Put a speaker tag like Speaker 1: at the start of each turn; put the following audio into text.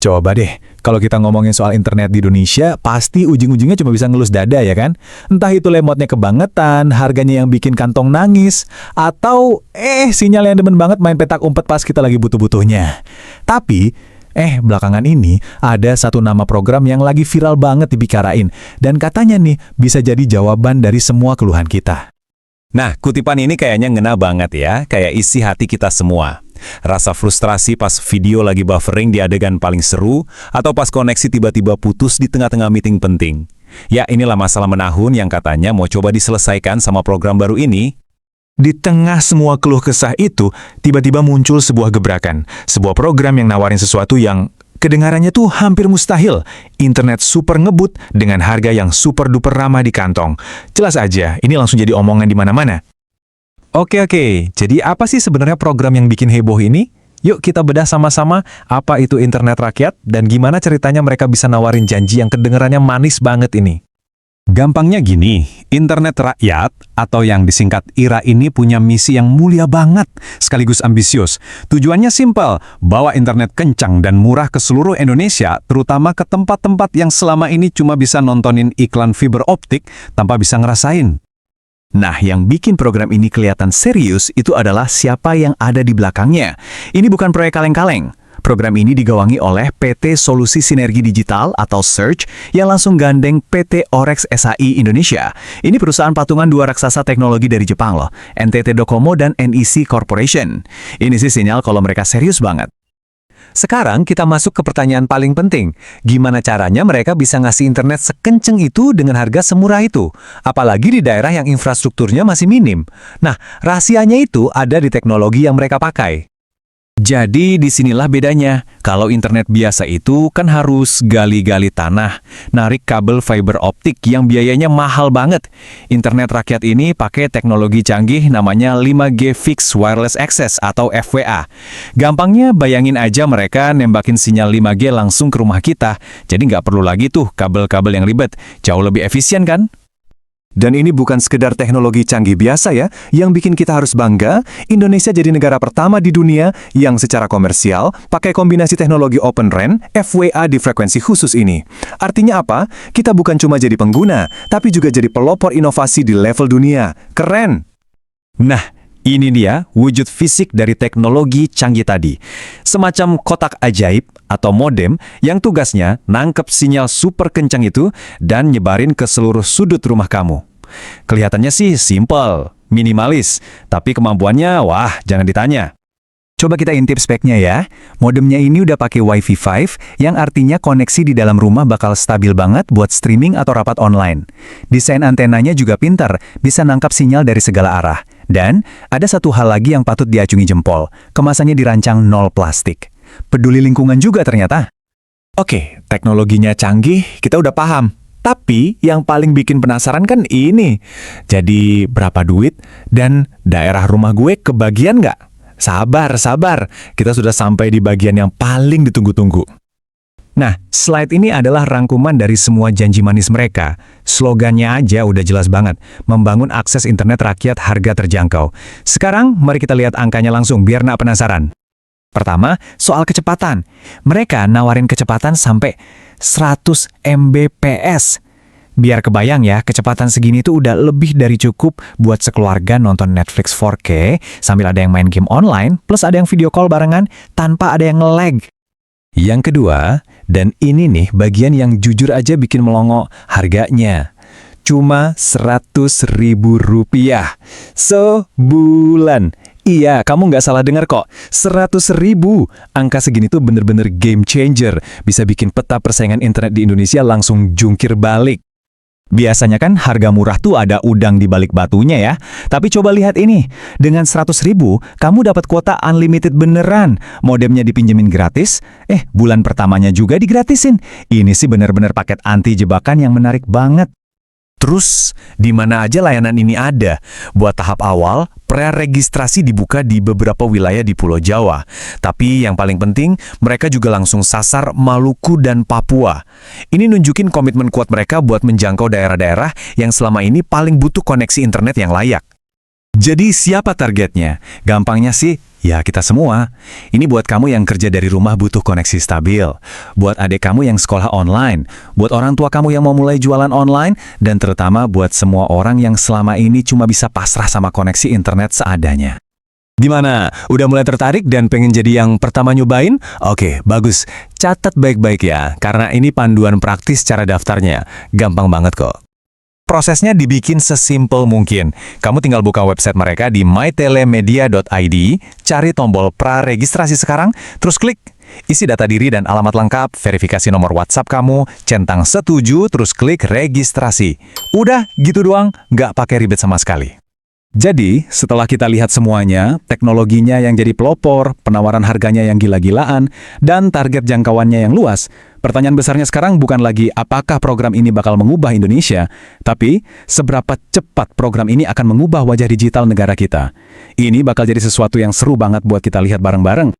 Speaker 1: Coba deh, kalau kita ngomongin soal internet di Indonesia, pasti ujung-ujungnya cuma bisa ngelus dada ya kan? Entah itu lemotnya kebangetan, harganya yang bikin kantong nangis, atau sinyal yang demen banget main petak umpet pas kita lagi butuh-butuhnya. Tapi, belakangan ini ada satu nama program yang lagi viral banget dibicarain, dan katanya nih bisa jadi jawaban dari semua keluhan kita.
Speaker 2: Nah, kutipan ini kayaknya ngena banget ya, kayak isi hati kita semua. Rasa frustrasi pas video lagi buffering di adegan paling seru, atau pas koneksi tiba-tiba putus di tengah-tengah meeting penting. Ya, inilah masalah menahun yang katanya mau coba diselesaikan sama program baru ini.
Speaker 1: Di tengah semua keluh kesah itu, tiba-tiba muncul sebuah gebrakan. Sebuah program yang nawarin sesuatu yang kedengarannya tuh hampir mustahil. Internet super ngebut dengan harga yang super duper ramah di kantong. Jelas aja, ini langsung jadi omongan di mana-mana.
Speaker 2: Oke, jadi apa sih sebenarnya program yang bikin heboh ini? Yuk kita bedah sama-sama apa itu internet rakyat dan gimana ceritanya mereka bisa nawarin janji yang kedengarannya manis banget ini. Gampangnya gini, internet rakyat atau yang disingkat IRA ini punya misi yang mulia banget, sekaligus ambisius. Tujuannya simpel, bawa internet kencang dan murah ke seluruh Indonesia, terutama ke tempat-tempat yang selama ini cuma bisa nontonin iklan fiber optik tanpa bisa ngerasain.
Speaker 1: Nah, yang bikin program ini kelihatan serius itu adalah siapa yang ada di belakangnya. Ini bukan proyek kaleng-kaleng. Program ini digawangi oleh PT Solusi Sinergi Digital atau Search yang langsung gandeng PT Orex SAI Indonesia. Ini perusahaan patungan dua raksasa teknologi dari Jepang loh, NTT Docomo dan NEC Corporation. Ini sih sinyal kalau mereka serius banget.
Speaker 2: Sekarang kita masuk ke pertanyaan paling penting. Gimana caranya mereka bisa ngasih internet sekenceng itu dengan harga semurah itu? Apalagi di daerah yang infrastrukturnya masih minim. Nah, rahasianya itu ada di teknologi yang mereka pakai. Jadi disinilah bedanya. Kalau internet biasa itu kan harus gali-gali tanah, narik kabel fiber optik yang biayanya mahal banget. Internet rakyat ini pakai teknologi canggih namanya 5G Fixed Wireless Access atau FWA. Gampangnya bayangin aja mereka nembakin sinyal 5G langsung ke rumah kita. Jadi nggak perlu lagi tuh kabel-kabel yang ribet. Jauh lebih efisien kan?
Speaker 1: Dan ini bukan sekedar teknologi canggih biasa ya, yang bikin kita harus bangga, Indonesia jadi negara pertama di dunia yang secara komersial pakai kombinasi teknologi Open RAN, FWA di frekuensi khusus ini. Artinya apa? Kita bukan cuma jadi pengguna, tapi juga jadi pelopor inovasi di level dunia. Keren!
Speaker 2: Nah, ini dia wujud fisik dari teknologi canggih tadi. Semacam kotak ajaib atau modem yang tugasnya nangkep sinyal super kencang itu dan nyebarin ke seluruh sudut rumah kamu. Kelihatannya sih simple, minimalis, tapi kemampuannya, wah, jangan ditanya.
Speaker 1: Coba kita intip speknya ya. Modemnya ini udah pakai Wi-Fi 5, yang artinya koneksi di dalam rumah bakal stabil banget buat streaming atau rapat online. Desain antenanya juga pintar, bisa nangkap sinyal dari segala arah. Dan ada satu hal lagi yang patut diacungi jempol, kemasannya dirancang nol plastik. Peduli lingkungan juga ternyata. Oke, teknologinya canggih, kita udah paham. Tapi yang paling bikin penasaran kan ini. Jadi berapa duit dan daerah rumah gue kebagian nggak? Sabar, kita sudah sampai di bagian yang paling ditunggu-tunggu. Nah, slide ini adalah rangkuman dari semua janji manis mereka. Slogannya aja udah jelas banget, membangun akses internet rakyat harga terjangkau. Sekarang, mari kita lihat angkanya langsung biar nggak penasaran. Pertama, soal kecepatan. Mereka nawarin kecepatan sampai 100 Mbps. Biar kebayang ya, kecepatan segini tuh udah lebih dari cukup buat sekeluarga nonton Netflix 4K sambil ada yang main game online, plus ada yang video call barengan tanpa ada yang nge-lag.
Speaker 2: Yang kedua, dan ini nih bagian yang jujur aja bikin melongo, harganya. Cuma Rp100.000 sebulan. Iya, kamu nggak salah dengar kok. 100.000. Angka segini tuh bener-bener game changer. Bisa bikin peta persaingan internet di Indonesia langsung jungkir balik. Biasanya kan harga murah tuh ada udang di balik batunya ya. Tapi coba lihat ini. Dengan 100.000, kamu dapat kuota unlimited beneran. Modemnya dipinjemin gratis. Bulan pertamanya juga digratisin. Ini sih bener-bener paket anti jebakan yang menarik banget. Terus, di mana aja layanan ini ada? Buat tahap awal, pre-registrasi dibuka di beberapa wilayah di Pulau Jawa. Tapi yang paling penting, mereka juga langsung sasar Maluku dan Papua. Ini nunjukin komitmen kuat mereka buat menjangkau daerah-daerah yang selama ini paling butuh koneksi internet yang layak.
Speaker 1: Jadi siapa targetnya? Gampangnya sih, ya kita semua. Ini buat kamu yang kerja dari rumah butuh koneksi stabil, buat adik kamu yang sekolah online, buat orang tua kamu yang mau mulai jualan online, dan terutama buat semua orang yang selama ini cuma bisa pasrah sama koneksi internet seadanya.
Speaker 2: Gimana? Udah mulai tertarik dan pengen jadi yang pertama nyobain? Oke, bagus. Catat baik-baik ya, karena ini panduan praktis cara daftarnya. Gampang banget kok.
Speaker 1: Prosesnya dibikin sesimpel mungkin. Kamu tinggal buka website mereka di mytelemedia.id, cari tombol pra-registrasi sekarang, terus klik. Isi data diri dan alamat lengkap, verifikasi nomor WhatsApp kamu, centang setuju, terus klik registrasi. Udah, gitu doang, nggak pakai ribet sama sekali. Jadi, setelah kita lihat semuanya, teknologinya yang jadi pelopor, penawaran harganya yang gila-gilaan, dan target jangkauannya yang luas, pertanyaan besarnya sekarang bukan lagi apakah program ini bakal mengubah Indonesia, tapi seberapa cepat program ini akan mengubah wajah digital negara kita. Ini bakal jadi sesuatu yang seru banget buat kita lihat bareng-bareng.